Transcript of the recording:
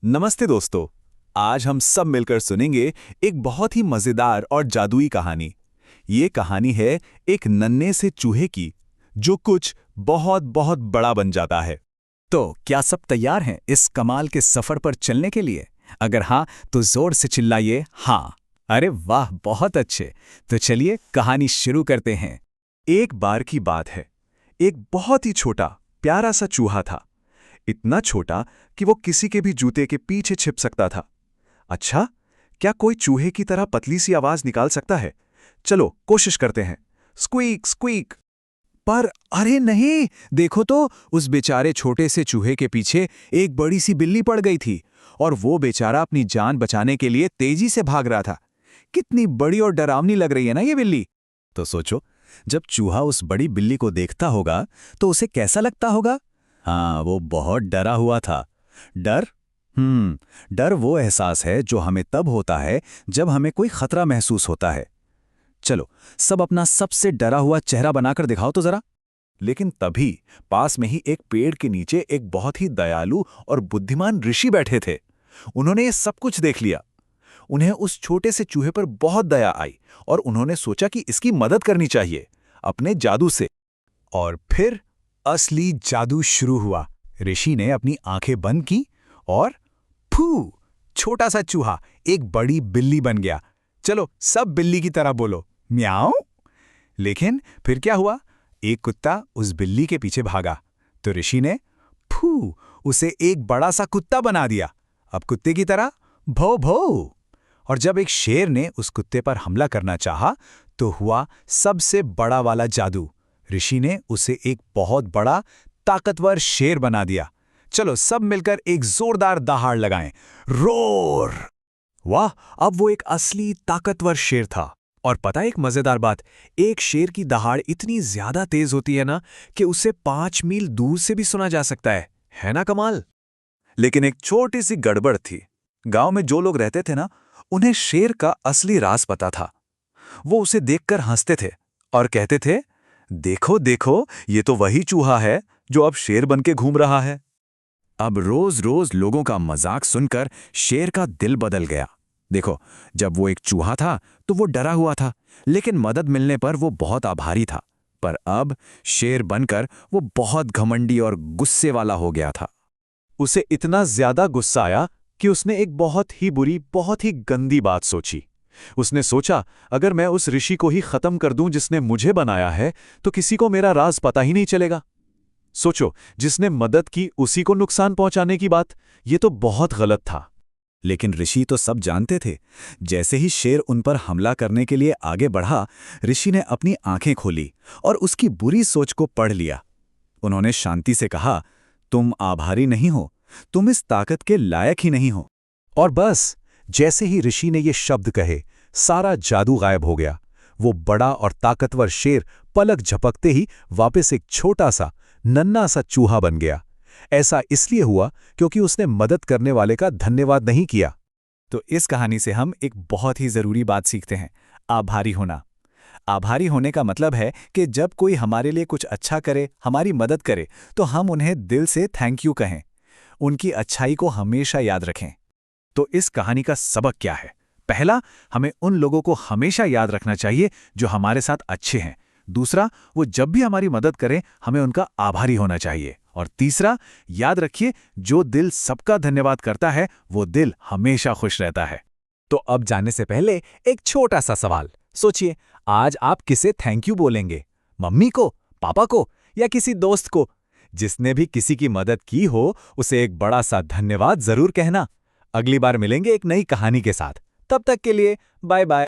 नमस्ते दोस्तों। आज हम सब मिलकर सुनेंगे एक बहुत ही मजेदार और जादुई कहानी। ये कहानी है एक नन्हे से चूहे की जो कुछ बहुत बहुत बड़ा बन जाता है। तो क्या सब तैयार हैं इस कमाल के सफर पर चलने के लिए? अगर हाँ तो जोर से चिल्लाइए हाँ। अरे वाह, बहुत अच्छे। तो चलिए कहानी शुरू करते हैं। एक बार की बात है, एक बहुत ही छोटा प्यारा सा चूहा था। इतना छोटा कि वो किसी के भी जूते के पीछे छिप सकता था। अच्छा, क्या कोई चूहे की तरह पतली सी आवाज निकाल सकता है? चलो कोशिश करते हैं। Squeak squeak. पर अरे नहीं, देखो तो उस बेचारे छोटे से चूहे के पीछे एक बड़ी सी बिल्ली पड़ गई थी और वो बेचारा अपनी जान बचाने के लिए तेजी से भाग रहा था। कितनी बड़ी और डरावनी लग रही है ना ये बिल्ली। तो सोचो, जब चूहा उस बड़ी बिल्ली को देखता होगा तो उसे कैसा लगता होगा? हाँ, वो बहुत डरा हुआ था। डर? डर वो एहसास है जो हमें तब होता है जब हमें कोई खतरा महसूस होता है। चलो, सब अपना सबसे डरा हुआ चेहरा बनाकर दिखाओ तो जरा। लेकिन तभी पास में ही एक पेड़ के नीचे एक बहुत ही दयालु और बुद्धिमान ऋषि बैठे थे। उन्होंने ये सब कुछ देख लिया। उन्हें उस छोटे से चूहे पर बहुत दया आई और उन्होंने सोचा कि इसकी मदद करनी चाहिए अपने जादू से। और फिर असली जादू शुरू हुआ। ऋषि ने अपनी आंखें बंद की और फू, छोटा सा चूहा एक बड़ी बिल्ली बन गया। चलो सब बिल्ली की तरह बोलो, म्याऊं। लेकिन फिर क्या हुआ? एक कुत्ता उस बिल्ली के पीछे भागा तो ऋषि ने फू, उसे एक बड़ा सा कुत्ता बना दिया। अब कुत्ते की तरह भौ भौ। और जब एक शेर ने उस कुत्ते पर हमला करना चाहा तो हुआ सबसे बड़ा वाला जादू। ऋषि ने उसे एक बहुत बड़ा ताकतवर शेर बना दिया। चलो सब मिलकर एक जोरदार दहाड़ लगाएं, रोर। वाह, अब वो एक असली ताकतवर शेर था। और पता है एक मजेदार बात, एक शेर की दहाड़ इतनी ज्यादा तेज होती है ना कि उसे 5 मील दूर से भी सुना जा सकता है ना कमाल? लेकिन एक छोटी सी गड़बड़ थी। गांव में जो लोग रहते थे ना, उन्हें शेर का असली राज पता था। वो उसे देखकर हंसते थे और कहते थे, देखो देखो, ये तो वही चूहा है जो अब शेर बनके घूम रहा है। अब रोज रोज लोगों का मजाक सुनकर शेर का दिल बदल गया। देखो, जब वो एक चूहा था तो वो डरा हुआ था, लेकिन मदद मिलने पर वो बहुत आभारी था। पर अब शेर बनकर वो बहुत घमंडी और गुस्से वाला हो गया था। उसे इतना ज्यादा गुस्सा आया कि उसने एक बहुत ही बुरी, बहुत ही गंदी बात सोची। उसने सोचा, अगर मैं उस ऋषि को ही खत्म कर दूं जिसने मुझे बनाया है, तो किसी को मेरा राज पता ही नहीं चलेगा। सोचो, जिसने मदद की उसी को नुकसान पहुंचाने की बात, ये तो बहुत गलत था। लेकिन ऋषि तो सब जानते थे। जैसे ही शेर उन पर हमला करने के लिए आगे बढ़ा, ऋषि ने अपनी आंखें खोली और उसकी बुरी सोच को पढ़ लिया। उन्होंने शांति से कहा, तुम आभारी नहीं हो, तुम इस ताकत के लायक ही नहीं हो। और बस जैसे ही ऋषि ने ये शब्द कहे, सारा जादू गायब हो गया। वो बड़ा और ताकतवर शेर पलक झपकते ही वापस एक छोटा सा नन्हा सा चूहा बन गया। ऐसा इसलिए हुआ क्योंकि उसने मदद करने वाले का धन्यवाद नहीं किया। तो इस कहानी से हम एक बहुत ही जरूरी बात सीखते हैं, आभारी होना। आभारी होने का मतलब है कि जब कोई हमारे लिए कुछ अच्छा करे, हमारी मदद करे, तो हम उन्हें दिल से थैंक यू कहें, उनकी अच्छाई को हमेशा याद रखें। तो इस कहानी का सबक क्या है? पहला, हमें उन लोगों को हमेशा याद रखना चाहिए जो हमारे साथ अच्छे हैं। दूसरा, वो जब भी हमारी मदद करें, हमें उनका आभारी होना चाहिए। और तीसरा, याद रखिए, जो दिल सबका धन्यवाद करता है, वो दिल हमेशा खुश रहता है। तो अब जाने से पहले एक छोटा सा सवाल सोचिए, आज आप किसे थैंक यू बोलेंगे? मम्मी को, पापा को, या किसी दोस्त को? जिसने भी किसी की मदद की हो, उसे एक बड़ा सा धन्यवाद जरूर कहना। अगली बार मिलेंगे एक नई कहानी के साथ। तब तक के लिए बाय बाय।